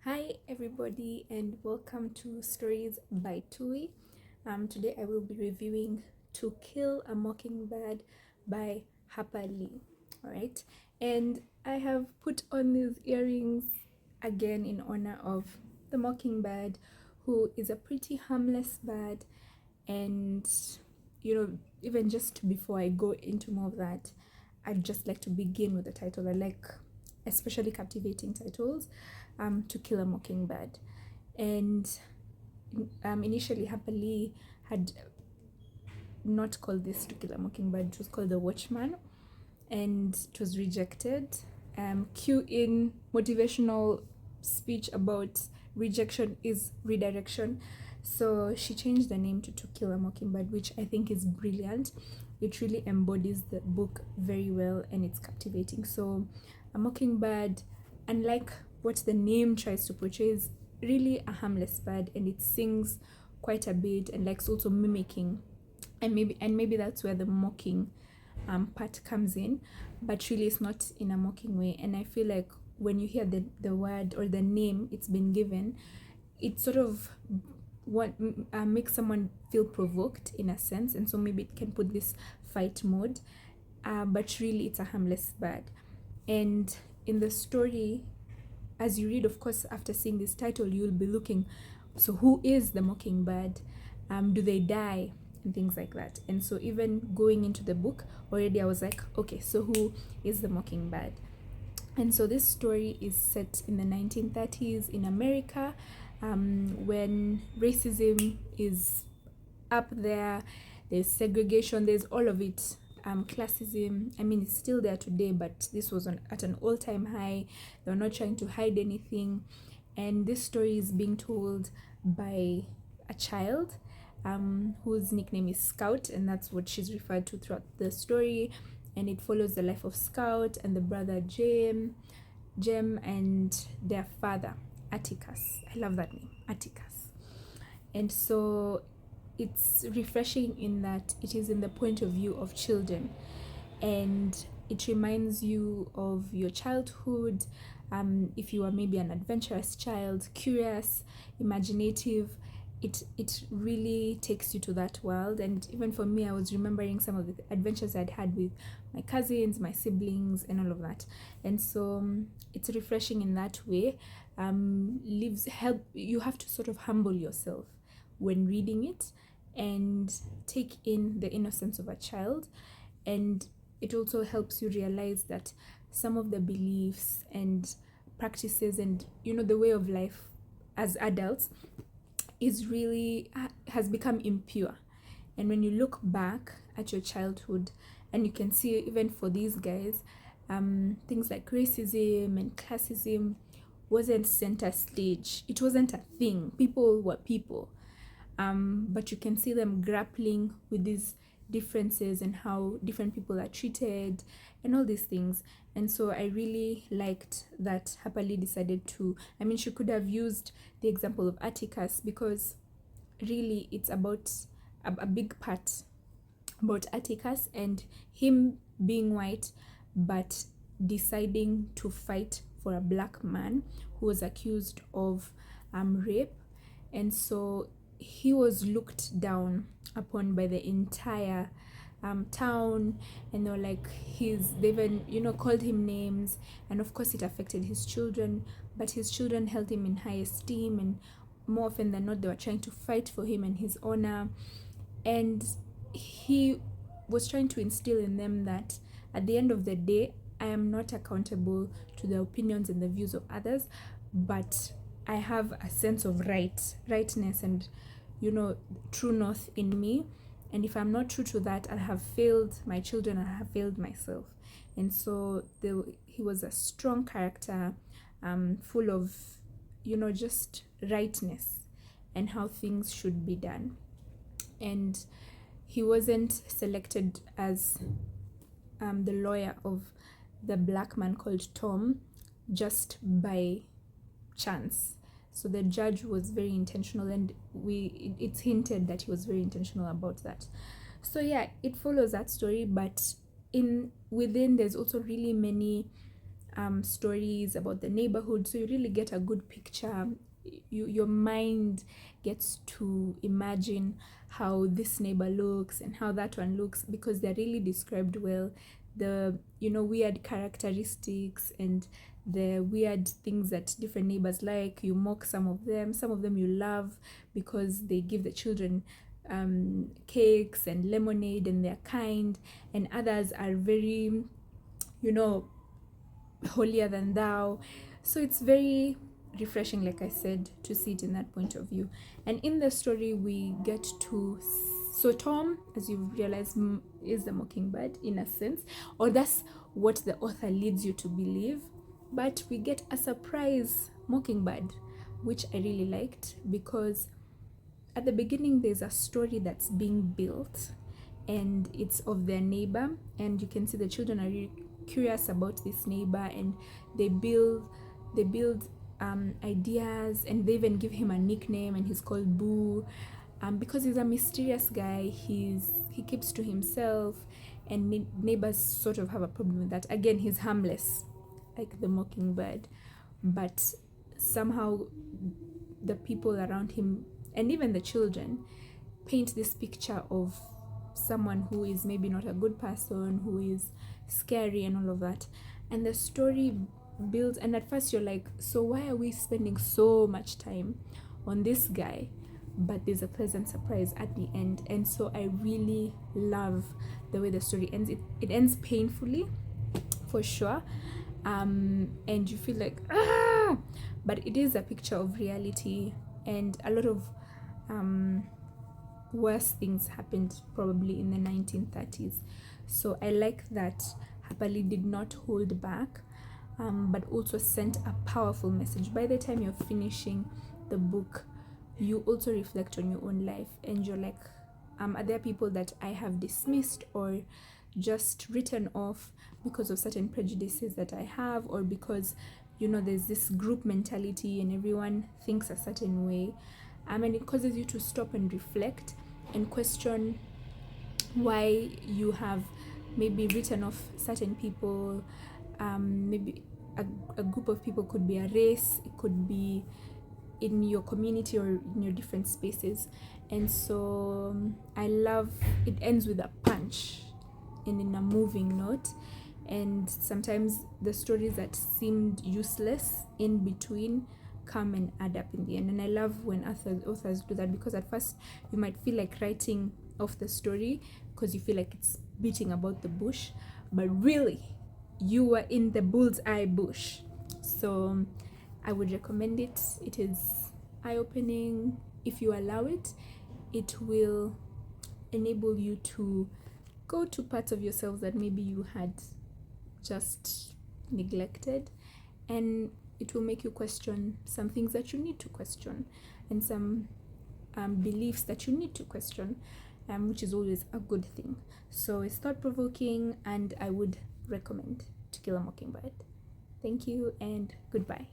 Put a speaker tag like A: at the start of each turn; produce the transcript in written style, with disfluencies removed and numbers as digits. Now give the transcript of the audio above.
A: Hi everybody and welcome to Stories by Tui. Today I will be reviewing To Kill a Mockingbird by Harper Lee. Alright, and I have put on these earrings again in honor of the mockingbird, who is a pretty harmless bird. And even just before I go into more of that, I'd just like to begin with the title. I like especially captivating titles. To Kill a Mockingbird. And initially, Harper Lee had not called this To Kill a Mockingbird, it was called The Watchman, and it was rejected. Cue in motivational speech about rejection is redirection. So she changed the name to Kill a Mockingbird, which I think is brilliant. It really embodies the book very well and it's captivating. So a mockingbird, unlike what the name tries to portray, is really a harmless bird, and it sings quite a bit and likes also mimicking, and maybe that's where the mocking part comes in, but really it's not in a mocking way. And I feel like when you hear the word or the name it's been given, it sort of makes someone feel provoked in a sense, and so maybe it can put this fight mode, but really it's a harmless bird. And in the story, as you read, of course, after seeing this title, you'll be looking, so who is the mockingbird? Do they die? And things like that. And so even going into the book, already I was like, okay, so who is the mockingbird? And so this story is set in the 1930s in America, when racism is up there, there's segregation, there's all of it. Classism, I mean, it's still there today, but this was at an all-time high. They're not trying to hide anything. And this story is being told by a child whose nickname is Scout, and that's what she's referred to throughout the story. And it follows the life of Scout and the brother Jem, and their father, Atticus. I love that name, Atticus. And so it's refreshing in that it is in the point of view of children, and it reminds you of your childhood. If you are maybe an adventurous child, curious, imaginative, it really takes you to that world. And even for me, I was remembering some of the adventures I'd had with my cousins, my siblings, and all of that. And so it's refreshing in that way. You have to sort of humble yourself when reading it and take in the innocence of a child. And it also helps you realize that some of the beliefs and practices and the way of life as adults has become impure. And when you look back at your childhood, and you can see even for these guys, things like racism and classism wasn't center stage. It wasn't a thing. People were people. But you can see them grappling with these differences and how different people are treated and all these things. And so I really liked that Harper Lee decided to, she could have used the example of Atticus, because really it's about a big part about Atticus and him being white, but deciding to fight for a black man who was accused of rape. And so he was looked down upon by the entire town, and they were like, they even called him names, and of course it affected his children, but his children held him in high esteem, and more often than not they were trying to fight for him and his honor. And he was trying to instill in them that at the end of the day, I am not accountable to the opinions and the views of others, but I have a sense of rightness and true north in me. And if I'm not true to that, I have failed my children, I have failed myself. And so he was a strong character, full of just rightness and how things should be done. And he wasn't selected as the lawyer of the black man called Tom just by chance. So the judge was very intentional, and it's hinted that he was very intentional about that. So yeah, it follows that story, but within there's also really many stories about the neighborhood, so you really get a good picture. Your mind gets to imagine how this neighbor looks and how that one looks, because they're really described well. The weird characteristics and the weird things that different neighbors like. You mock some of them you love because they give the children cakes and lemonade and they're kind, and others are very holier than thou. So it's very refreshing, like I said, to see it in that point of view. And in the story we get to, so Tom, as you realize, is the mockingbird in a sense, or that's what the author leads you to believe. But we get a surprise mockingbird, which I really liked, because at the beginning there's a story that's being built, and it's of their neighbor, and you can see the children are really curious about this neighbor, and they build ideas, and they even give him a nickname, and he's called Boo, because he's a mysterious guy. He keeps to himself, and neighbors sort of have a problem with that. Again, he's harmless like the mockingbird, but somehow the people around him and even the children paint this picture of someone who is maybe not a good person, who is scary and all of that. And the story builds, and at first you're like, so why are we spending so much time on this guy? But there's a pleasant surprise at the end. And so I really love the way the story ends. It ends painfully, for sure, and you feel like but it is a picture of reality, and a lot of worse things happened probably in the 1930s. So I like that Harper Lee did not hold back, but also sent a powerful message. By the time you're finishing the book, you also reflect on your own life, and you're like, are there people that I have dismissed or just written off because of certain prejudices that I have, or because there's this group mentality and everyone thinks a certain way, and it causes you to stop and reflect and question why you have maybe written off certain people. Maybe a group of people, could be a race, it could be in your community or in your different spaces. And so I love it. Ends with a punch and in a moving note, and sometimes the stories that seemed useless in between come and add up in the end. And I love when authors do that, because at first you might feel like writing off the story because you feel like it's beating about the bush, but really you were in the bullseye bush. So I would recommend it. It is eye-opening. If you allow it, it will enable you to go to parts of yourself that maybe you had just neglected, and it will make you question some things that you need to question, and some beliefs that you need to question, which is always a good thing. So it's thought-provoking, and I would recommend To Kill a Mockingbird. Thank you and goodbye.